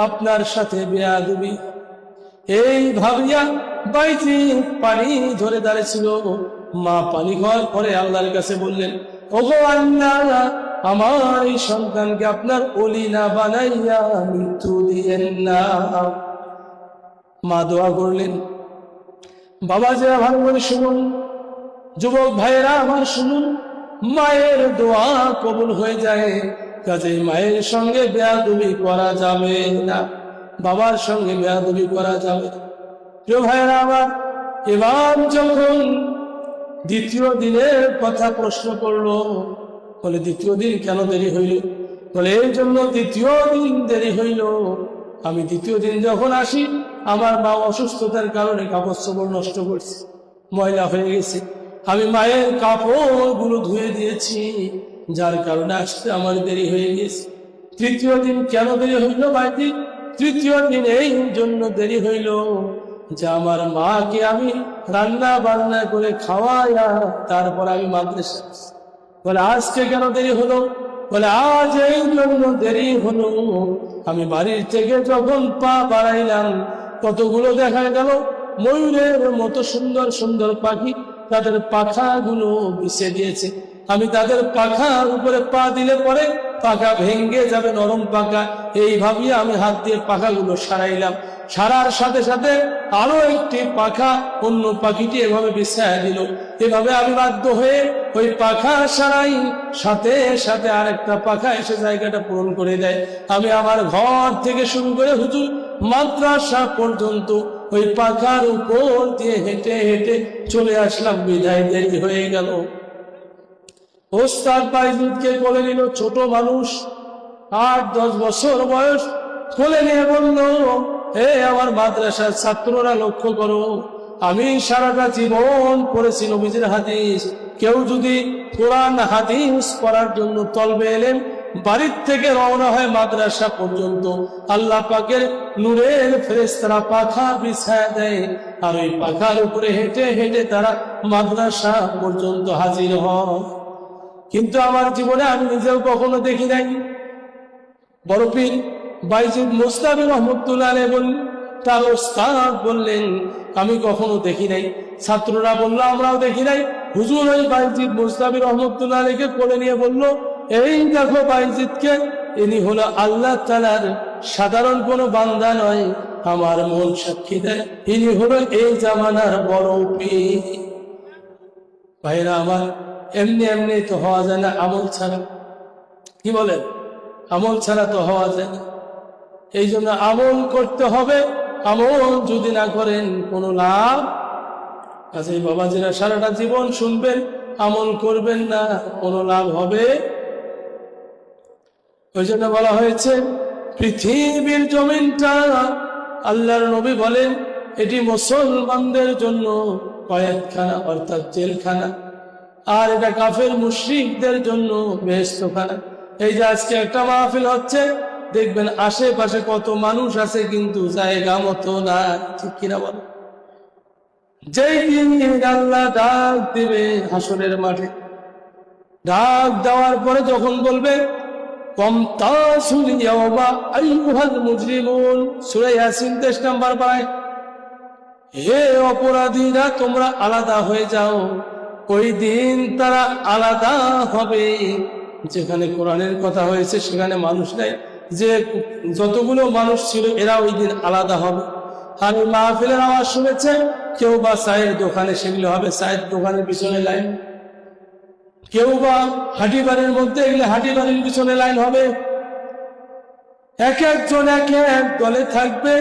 আপনার সাথে বেয়াদবি। এই ভাবিয়া বাইজি পানি ধরে দাঁড়িয়েছিল। মা পানি খাওয়ার পরে আল্লাহর কাছে বললেন, ওগো আল্লাহ, আমার এই সন্তানকে আপনার ওলি না বানাইয়া মৃত্যু দিয়েন না। মা দোয়া করলেন। বাবা যে ভালো করে শুনুন, যুবক ভাইয়েরা আমার শুনুন, মায়ের দোয়া কবুল হয়ে যায়, কাজেই মায়ের সঙ্গে বেয়াদবি করা যাবে না, বাবার সঙ্গে বেয়াদবি করা যাবে। প্রিয় ভাইয়েরা আমার, এবার যখন দ্বিতীয় দিনের কথা প্রশ্ন করলো, বলে, দ্বিতীয় দিন কেন দেরি হইল? বলে, এই জন্য দ্বিতীয় দিন দেরি হইল, আমি দ্বিতীয় দিন যখন আসি, আমার মা অসুস্থতার কারণে কাপড় চোপড় নষ্ট করছে, ময়লা হয়ে গেছে। আমি মায়ের কাপড়গুলো ধুয়ে দিয়েছি, যার কারণে আসতে আমার দেরি হয়ে গেছে। তৃতীয় দিন কেন দেরি হইল ভাইজি? তৃতীয় দিন এই জন্য দেরি হইল যে আমার মাকে আমি রান্না বান্না করে খাওয়াইয়া তারপর আমি মাদ্রাসা। বলে, আজকে কেন দেরি হলো? বলে, আজ এই জন্য দেরি হলো, আমি বাড়ির থেকে যখন পা বাড়াইলাম, কতগুলো দেখা গেল ময়ূরের মতো সুন্দর সুন্দর পাখি তাদের পাখাগুলো বিছে দিয়েছে। আমি তাদের পাখার উপরে পা দিলে পরে পাখা ভেঙ্গে যাবে, নরম পাখা, এই ভাবিয়ে আমি হাত দিয়ে পাখাগুলো সারাইলাম। সারার সাথে সাথে আরো একটি পাখা অন্য পাখিটি এভাবে বিছায়া দিল। এভাবে আমি বাধ্য হয়ে ওই পাখা সারাই, সাথে সাথে আরেকটা পাখা এসে জায়গাটা পূরণ করে দেয়। আমি আমার ঘর থেকে শুরু করে হুজুর মাদ্রাসা পর্যন্ত ওই পাখার উপর দিয়ে হেঁটে হেঁটে চলে আসলাম, বিদায় দেরি হয়ে গেল। ওস্তাদ বাইজিদকে কোলে নিল, ছোট মানুষ, 8-10 বছর বয়স, কোলে নিয়ে বলল, হে আমার মাদ্রাসার ছাত্ররা, লক্ষ্য করো, আমি সারাটা জীবন পড়েছি নবীজির হাদিস। কেউ যদি কোরআন হাদিস পড়ার জন্য তলবে এলেন, বাড়ির থেকে রওনা হয় মাদ্রাসা পর্যন্ত, আল্লাহ পাকের নূরের ফেরেশতারা পাখা বিছায়া দেয়, আর ওই পাখার উপরে হেঁটে হেঁটে তারা মাদ্রাসা পর্যন্ত হাজির হয়। কিন্তু আমার জীবনে আমি নিজেও কখনো দেখি নাই। বড় পীর বাইজিদ মুস্তাবি রহমতুল্লাহ আলাইহি বললেন, তার ওস্তাদ বললেন, আমি কখনো দেখি নাই। ছাত্ররা বলল, আমরাও দেখি নাই। হুজুর ওই বাইজিদ মুস্তাবি রহমতুল্লাহ আলাইহিকে কোলে নিয়ে বলল, এই দেখো বাইজিদকে, ইনি হলো আল্লাহ তাআলার সাধারণ কোনো বান্দা নয়, আমার মন সাক্ষী দেয় ইনি হলো এই জামানার বড় পীর। ভাইরা আমার, এমনি এমনি তো হওয়া যায় না আমল ছাড়া। কি বলেন? আমল ছাড়া তো হওয়া যায় না। এই জন্য আমল করতে হবে। আমল যদি না করেন কোনো লাভ আছে। বাবাজিরা সারাটা জীবন শুনবেন, আমল করবেন না, কোনো লাভ হবে? ওই জন্য বলা হয়েছে পৃথিবীর জমিনটা, আল্লাহর নবী বলেন এটি মুসলমানদের জন্য কয়েদখানা অর্থাৎ জেলখানা, আর এটা কাফের মুশরিকদের জন্য বেহেশতখানা। এই যে আজকে একটা মাহফিল হচ্ছে, দেখবেন আশেপাশে কত মানুষ আছে কিন্তু জায়গা মতো না, ঠিক কিনা বল? যেই দিন আল্লাহ ডাক দিবে হাসরের মাঠে, ডাক দেওয়ার পরে যখন বলবে ওয়ামতাজুল ইয়াওমা আইয়ুহাল মুজরিমুন, সূরা ইয়াসিন 23 নম্বর পারায়, হে অপরাধীরা তোমরা আলাদা হয়ে যাও। ওই দিন তারা আলাদা হবে। যেখানে কোরআনের কথা হয়েছে সেখানে মানুষ নাই, যে যতগুলো মানুষ ছিল এরা ওই দিন আলাদা হবে। আর ওই মাহফিলের আওয়াজ শুনেছে কেউ বা চায়ের দোকানে, সেগুলো হবে চায়ের দোকানের পিছনে লাইন, কেউ বা হাঁটি বাড়ির মধ্যে এগুলো হাঁটি বাড়ির পিছনে লাইন হবে। এক একজন এক এক দলে থাকবে,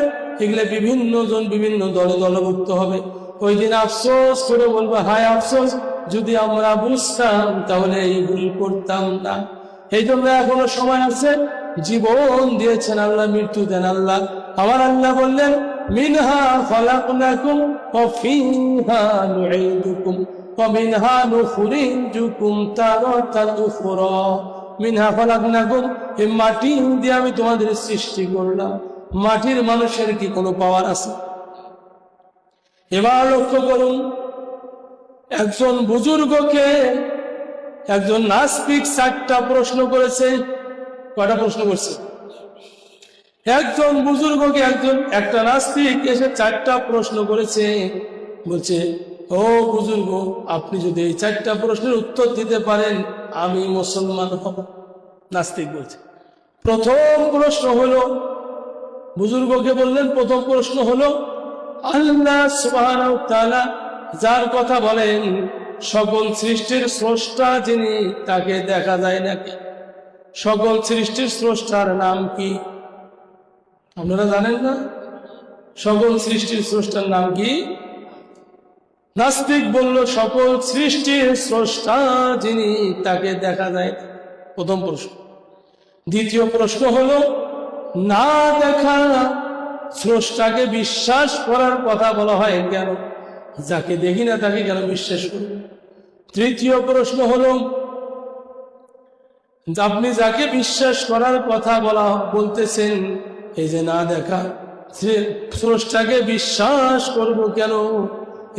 এগুলো বিভিন্ন জন বিভিন্ন দলে দলভুক্ত হবে। ওই দিন আফসোস করে বলবো, হায় আফসোস, যদি আমরা বুঝতাম তাহলে এই ভুল করতাম না। এই জন্য এখনো সময় আছে, জীবন দিয়েছেন আল্লাহ, মৃত্যু দেন আল্লাহ। আমার আল্লাহ বললেন মিনহা খলাকনাকুম ওয়া ফিহা নুঈদুকুম ওয়া মিনহা নুখরিজুকুম তারাতান উখরা। মিনহা খলাকনাকুম, এই মাটি দিয়ে আমি তোমাদের সৃষ্টি করলাম। মাটির মানুষের কি কোনো পাওয়ার আছে? এবার লক্ষ্য করুন, একজন বুজুর্গকে একজন নাস্তিক 4টা প্রশ্ন করেছে। কয়টা প্রশ্ন করছে? একজন বুজুর্গকে একটা নাস্তিক এসে 4টা প্রশ্ন করেছে। বলছে, ও বুজুর্গ, আপনি যদি এই 4টা প্রশ্নের উত্তর দিতে পারেন আমি মুসলমান হব। নাস্তিক বলছে, প্রথম প্রশ্ন হলো, বুজুর্গকে বললেন প্রথম প্রশ্ন হলো, আল্লাহ সুবহানাহু ওয়া তাআলা যার কথা বলেন সকল সৃষ্টির স্রষ্টা যিনি, তাকে দেখা যায় নাকি? সকল সৃষ্টির স্রষ্টার নাম কি? আপনারা জানেন না? সকল সৃষ্টির স্রষ্টার নাম কি? নাস্তিক বলল সকল সৃষ্টির স্রষ্টা যিনি, তাকে দেখা যায়। প্রথম প্রশ্ন। দ্বিতীয় প্রশ্ন হলো, না দেখা স্রষ্টাকে বিশ্বাস করার কথা বলা হয় কেন? যাকে দেখি না তাকে কেন বিশ্বাস করব? তৃতীয় প্রশ্ন হলো, আপনি যাকে বিশ্বাস করার কথা বলতেছেন, এই যে না দেখা স্রষ্টাকে বিশ্বাস করব কেন?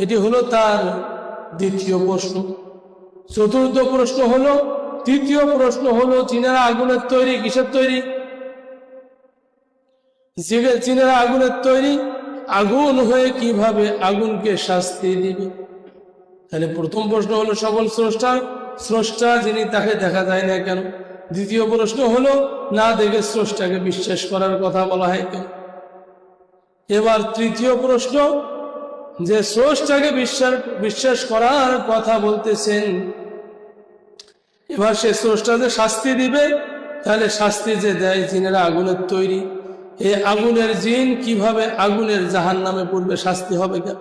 এটি হলো তার দ্বিতীয় প্রশ্ন। চতুর্থ প্রশ্ন হলো, তৃতীয় প্রশ্ন হলো, চীনারা আগুনের তৈরি, কিসের তৈরি? চীনারা আগুনের তৈরি, আগুন হয়ে কিভাবে আগুনকে শাস্তি দিবে? তাহলে প্রথম প্রশ্ন হলো সকল স্রষ্টা যিনি, তাকে দেখা যায় না কেন? দ্বিতীয় প্রশ্ন হলো, না দেখে স্রষ্টাকে বিশ্বাস করার কথা বলা হয় কেন? এবার তৃতীয় প্রশ্ন, যে স্রষ্টাকে বিশ্বাস করার কথা বলতেছেন, এবার সে স্রষ্টা যে শাস্তি দিবে, তাহলে শাস্তি যে দেয় জিনেরা আগুনের তৈরি, এই আগুনের জিন কিভাবে আগুনের জাহান্নামে পড়বে, শাস্তি হবে কেন?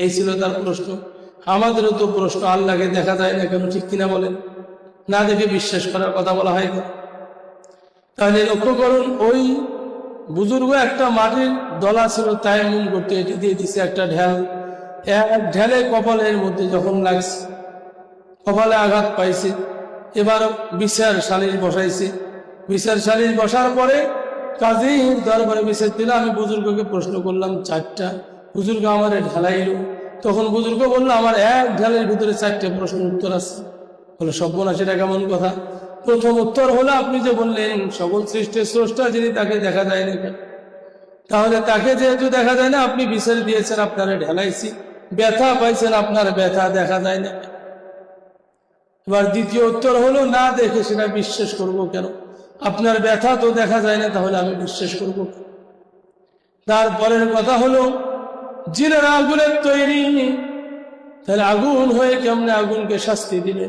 এই ছিল তার প্রশ্ন। আমাদেরও তো প্রশ্ন, আল্লাহকে দেখা যায় না কেন? ঠিক কিনা বলেন? না দেখে বিশ্বাস করার কথা বলা হয় কেন? তাহলে লক্ষ্য করুন, ওই বুজুর্গ একটা মাটির দলা ছিল, তায়াম্মুম করতে এটি দিয়ে দিছে একটা ঢেল। এক ঢেলে কপালের মধ্যে যখন লাগছে, কপালে আঘাত পাইছে, এবার বিচার সালিশ বসাইছে। বিচার সালিশ বসার পরে কাজীর দরবারে বিচার দিল। আমি বুজুর্গকে প্রশ্ন করলাম 4টা, বুজুর্গ আমার ঢালাইল। তখন বুজুর্গ বললো, আমার এক ঢালের ভিতরে 4টে প্রশ্ন উত্তর আছে। বলে, সর্বনাশ, এটা কেমন কথা? প্রথম উত্তর হলো, আপনি যে বললেন সকল সৃষ্টির স্রষ্টা যিনি, তাকে দেখা যায় না কেন? তাহলে তাকে যেহেতু দেখা যায় না, আপনি বিচার দিয়েছেন, আপনারা ঢেলাইছি, ব্যথা পাইছেন, আপনার ব্যথা দেখা যায় না। এবার দ্বিতীয় উত্তর হলো, না দেখে সেটা বিশ্বাস করব কেন? আপনার ব্যথা তো দেখা যায় না, তাহলে আমি বিশ্বাস করব? তারপরের কথা হলো, জিনের আগুনের তৈরি, তাহলে আগুন হয়ে কেমনে আগুনকে শাস্তি দিলে?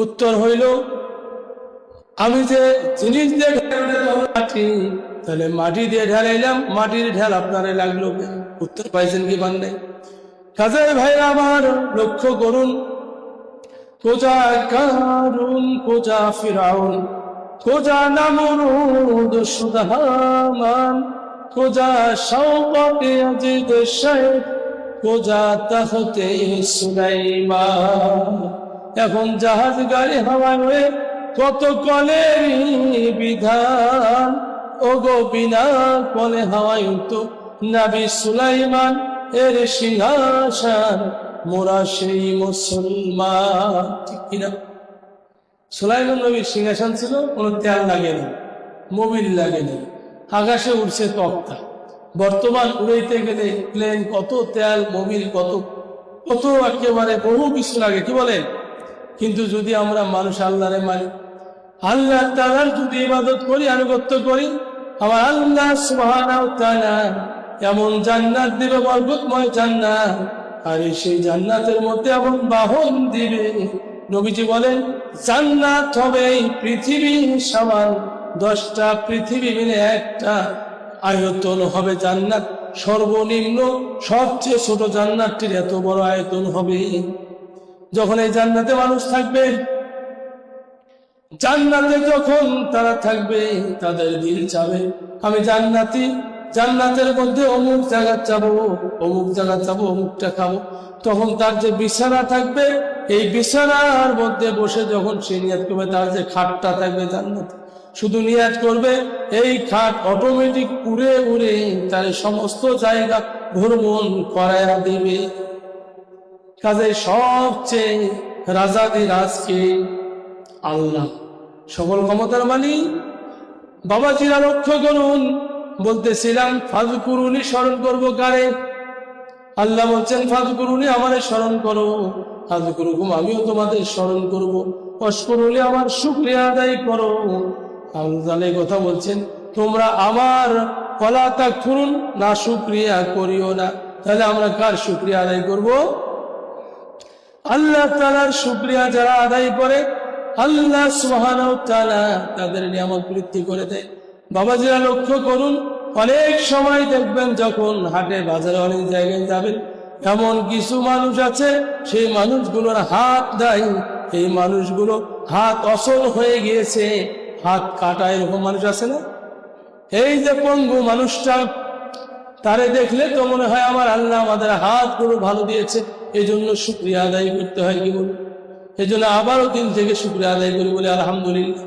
উত্তর হইল, আমি যে জিনিস দিয়ে মাটি, তাহলে মাটি দিয়ে ঢালাইলাম, মাটির ঢাল আপনারে লাগলো কেন? উত্তর পাইছেন কি পান নাই? কাজে ভাইরা আমার লক্ষ্য করুন, কোজা কারুন, কোজা ফিরাউন, কোজা নামরুদ সুদামান, কোজা শাওকতে আজিদ শাইখ, কোজা তাখতে সুলাইমান। এখন জাহাজ গাড়ি হাওয়ায় হয়ে কত কলের বিধান, ওগো বিনা কলে হাওয়ায় উঠত নবী সুলাইমান এর সিংহাসন, মোরা সেই মুসলমান। ঠিক কিনা? সুলাইমান নবীর সিংহাসন ছিল, কোনো তেল লাগে না, মোবিল লাগে না, আকাশে উঠছে তক্তা। বর্তমান উড়াইতে গেলে প্লেন, কত তেল, মোবিল, কত কত একেবারে বহু কিছু লাগে, কি বলেন? কিন্তু যদি আমরা মানুষ আল্লাহরে মানি, আল্লাহ তাআলার যদি ইবাদত করি, আনুগত্য করি, আমার আল্লাহ সুবহানাহু ওয়া তাআলা এমন জান্নাত দিবে, বরকতময় জান্নাত, আর সেই জান্নাতের মধ্যে এমন বাহন দিবে। নবীজি বলেন, জান্নাত হবে পৃথিবী সমান, 10টা পৃথিবী মিলে একটা আয়তন হবে জান্নাত। সর্বনিম্ন সবচেয়ে ছোট জান্নাতটির এত বড় আয়তন হবে। যখন এই জান্নাতে মানুষ থাকবে, জান্নাতে যখন তারা থাকবে, তাদের দিল চাবে আমি জান্নাতি, জান্নাতের মধ্যে অমুক জায়গা চাবো, অমুক জায়গা চাবো, অমুকটা খাবো। তখন তার যে বিছানা থাকবে, এই বিছানার মধ্যে বসে যখন সে নিয়াত করবে, তার যে খাটটা থাকবে জান্নাতে, শুধু নিয়াত করবে, এই খাট অটোমেটিক উড়ে উড়ে তার সমস্ত জায়গা ভ্রমণ করায়া দিবে। কাজে সবচেয়ে রাজাদি রাজকে আল্লাহ, সকল ক্ষমতার মালিক। বাবাজিরা লক্ষ্য করুন, বলতেছিলাম ফাযকুরুনি, স্মরণ করবো কারে? আল্লাহ বলছেন ফাযকুরুনি, আমারে স্মরণ করো, ফাযকুরুকুম, আমিও তোমাদের স্মরণ করব, ওয়াশকুরুলি, আমার শুকরিয়া আদায় করো। আল্লাহ এই কথা বলছেন, তোমরা আমার ওয়ালা তাকফুরুন, না শুকরিয়া করিও না। তাহলে আমরা কার শুকরিয়া আদায় করব? আল্লাহ তাআলার শুকরিয়া যারা আদায় করে, আল্লাহ সুবহানাহু ওয়া তাআলা তাদের নিয়ামত বৃদ্ধি করে দেয়। বাবাজিরা লক্ষ্য করুন, অনেক সময় দেখবেন যখন হাটে বাজারে অনেক জায়গায় যাবেন, এমন কিছু মানুষ আছে, সেই মানুষগুলোর হাত নাই, এই মানুষগুলো হাত অচল হয়ে গিয়েছে, হাত কাটা, এরকম মানুষ আছে না? এই যে পঙ্গু মানুষটা, তারে দেখলে তো মনে হয় আমার আল্লাহ আমাদের হাতগুলো ভালো দিয়েছে, এই জন্য শুকরিয়া আদায় করতে হয়। কি বলুন? এই জন্য আবারও দিন থেকে শুকরিয়া আদায় করি, বলে আলহামদুলিল্লাহ।